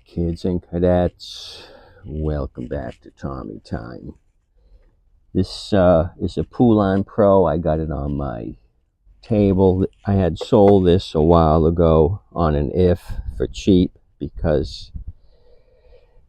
Kids and cadets, welcome back to Tommy Time. This is a Poulan Pro. I got it on my table. I had sold this a while ago on an if for cheap because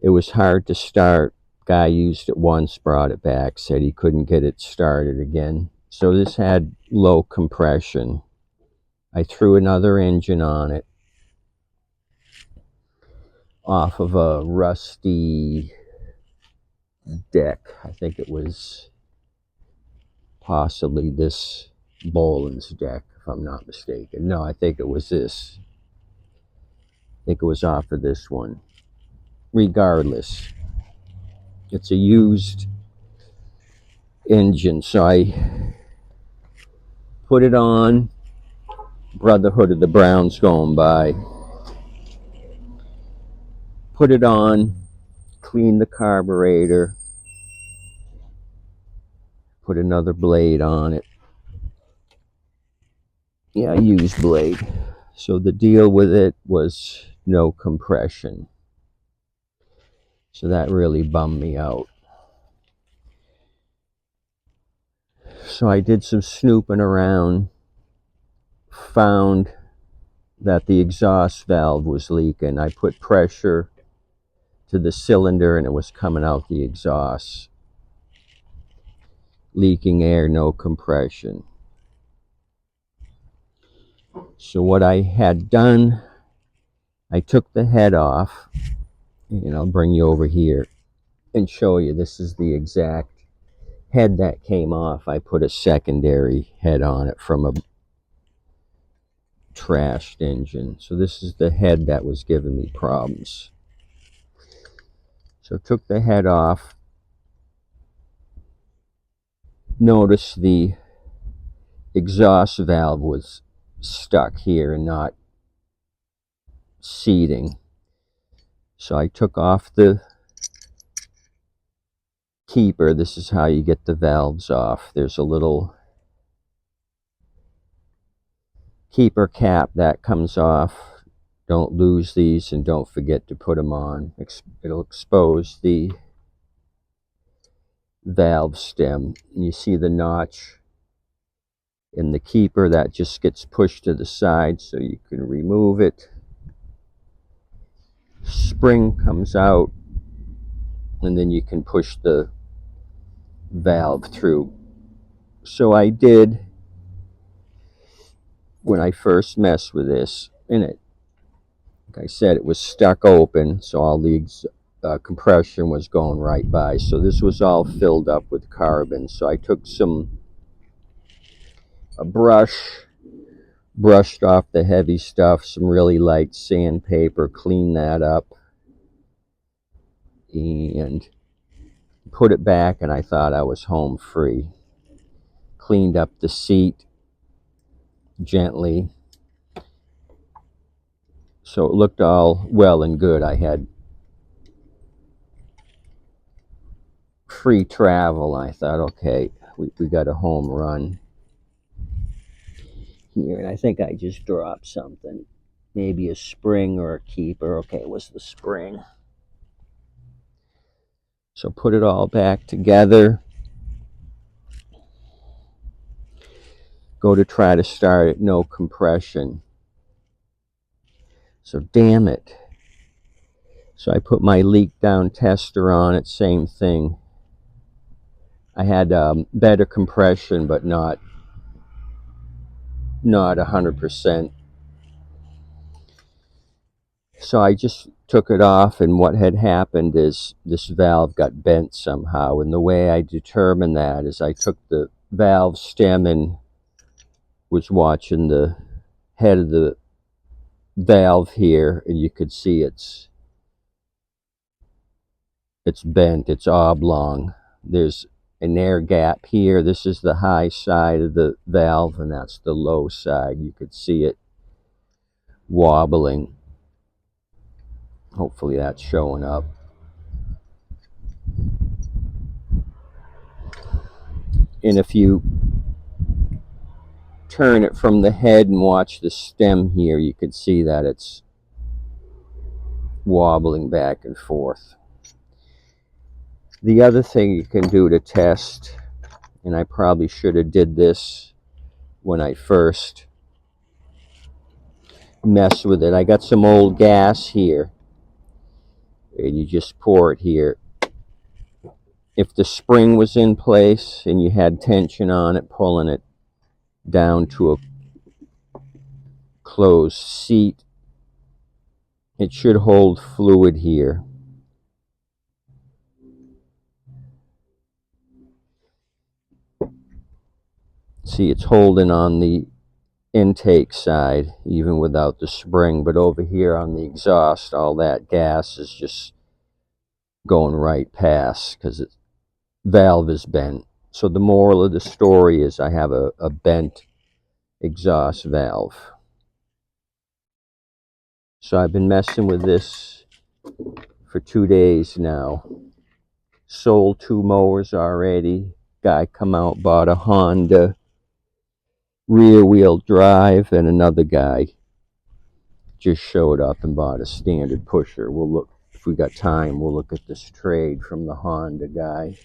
it was hard to start. Guy used it once, brought it back, said he couldn't get it started again. So this had low compression. I threw another engine on it off of a rusty deck. I think it was possibly this Poulan's deck, if I'm not mistaken. No, I think it was this. I think it was off of this one. Regardless, it's a used engine, so I put it on. Brotherhood of the Browns going by. Put it on, clean the carburetor, put another blade on it. Yeah, used blade. So the deal with it was no compression. So that really bummed me out. So I did some snooping around, found that the exhaust valve was leaking. I put pressure to the cylinder and it was coming out the exhaust. Leaking air, no compression. So what I had done, I took the head off, and I'll bring you over here and show you. This is the exact head that came off. I put a secondary head on it from a trashed engine. So this is the head that was giving me problems. So took the head off. Notice the exhaust valve was stuck here and not seating. So I took off the keeper. This is how you get the valves off. There's a little keeper cap that comes off. Don't lose these and don't forget to put them on. It'll expose the valve stem. You see the notch in the keeper that just gets pushed to the side so you can remove it. Spring comes out and then you can push the valve through. So I did when I first messed with this, and it, like I said, it was stuck open, so all the compression was going right by. So this was all filled up with carbon. So I took a brush, brushed off the heavy stuff, some really light sandpaper, cleaned that up, and put it back, and I thought I was home free. Cleaned up the seat gently, so it looked all well and good. I had free travel. I thought, okay, we got a home run here. And I think I just dropped something, maybe a spring or a keeper. Okay, it was the spring. So put it all back together. Go to try to start it, no compression. So damn it. So I put my leak down tester on it, same thing. I had better compression, but not 100%. So I just took it off, and what had happened is this valve got bent somehow. And the way I determined that is I took the valve stem and was watching the head of the valve here, and you could see it's bent, it's oblong. There's an air gap here. This is the high side of the valve, and that's the low side. You could see it wobbling. Hopefully that's showing up. And if you turn it from the head and watch the stem here, you could see that it's wobbling back and forth. The other thing you can do to test, and I probably should have did this when I first messed with it. I got some old gas here, and you just pour it here. If the spring was in place and you had tension on it, pulling it down to a closed seat, it should hold fluid here. See, it's holding on the intake side even without the spring, but over here on the exhaust, all that gas is just going right past because the valve is bent. So the moral of the story is I have a bent exhaust valve. So I've been messing with this for 2 days now. Sold 2 mowers already. Guy come out, bought a Honda rear wheel drive, and another guy just showed up and bought a standard pusher. We'll look, if we got time, we'll look at this trade from the Honda guy.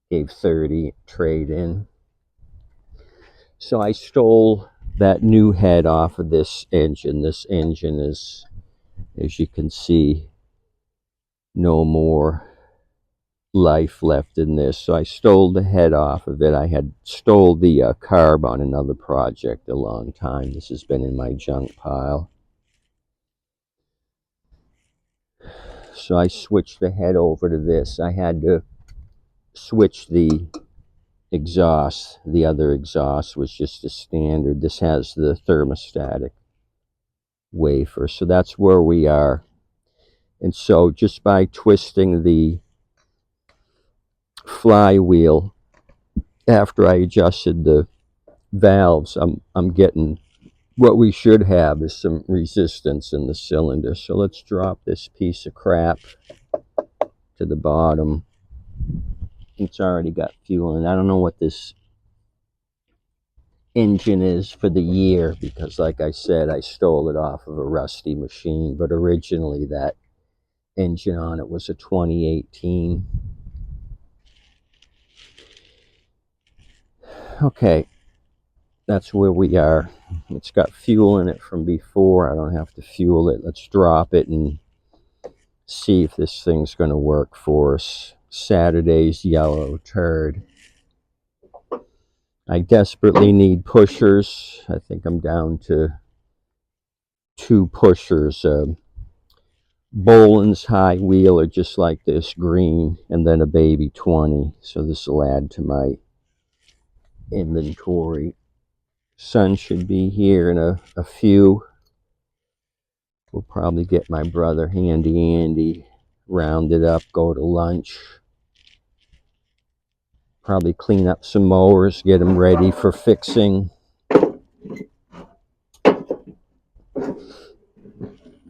Gave 30 trade in. So I stole that new head off of this engine. This engine is, as you can see, no more life left in this. So I stole the head off of it. I had stole the carb on another project a long time. This has been in my junk pile. So I switched the head over to this. I had to switch the exhaust. The other exhaust was just a standard. This has the thermostatic wafer. So that's where we are. And so just by twisting the flywheel after I adjusted the valves, I'm getting what we should have is some resistance in the cylinder. So let's drop this piece of crap to the bottom. It's already got fuel in it. I don't know what this engine is for the year because, like I said, I stole it off of a rusty machine, but originally that engine on it was a 2018. Okay, that's where we are. It's got fuel in it from before. I don't have to fuel it. Let's drop it and see if this thing's going to work for us. Saturday's Yellow Turd. I desperately need pushers. I think I'm down to 2 pushers. Poulan's high wheeler just like this, green, and then a baby 20. So this will add to my inventory. Sun should be here in a few. We'll probably get my brother Handy Andy rounded up, go to lunch. Probably clean up some mowers, get them ready for fixing.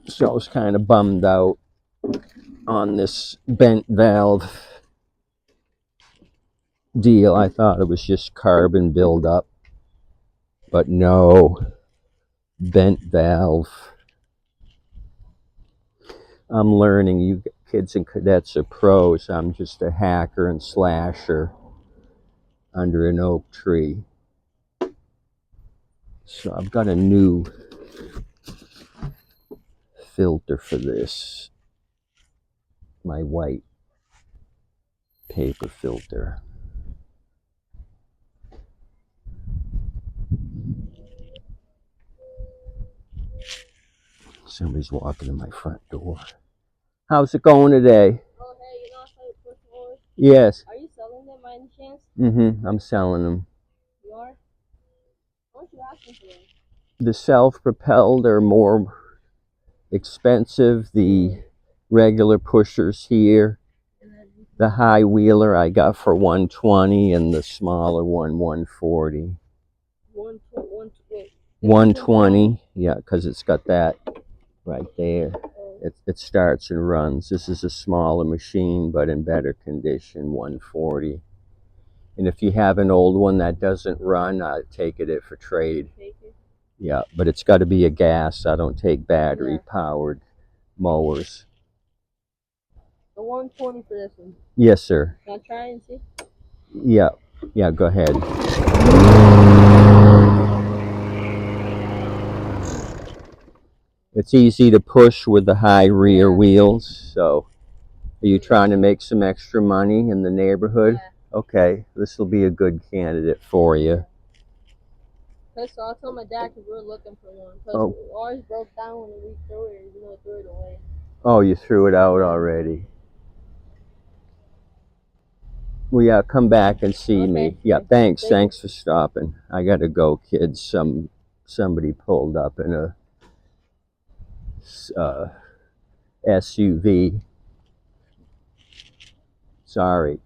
So I was kind of bummed out on this bent valve deal. I thought it was just carbon buildup, but no, bent valve. I'm learning. You kids and cadets are pros. I'm just a hacker and slasher under an oak tree. So I've got a new filter for this, my white paper filter. Somebody's walking in my front door. How's it going today? Oh, hey, you know how to push mowers? Yes. Are you selling them by any chance? I'm selling them. You are? How much are you asking for them? The self-propelled are more expensive. The regular pushers here, the high wheeler I got for 120 and the smaller one 140. 120, yeah, because it's got that right there. It starts and runs. This is a smaller machine, but in better condition, 140. And if you have an old one that doesn't run, I'd take it for trade. Yeah, but it's got to be a gas. I don't take battery powered. mowers. The 120 for this one. Yes, sir. Can I try and see? Yeah, yeah. Go ahead. It's easy to push with the high rear Yeah. wheels. So, are you trying to make some extra money in the neighborhood? Yeah. Okay, this will be a good candidate for you. So I'll tell my dad because we're looking for one. Because Oh, ours broke down when we threw it. You know, threw it away. oh, you threw it out already. Well, yeah, come back and see me. Okay. Yeah, thanks. Thank you. Thanks for stopping. I gotta go, kids. Somebody pulled up in a SUV. Sorry.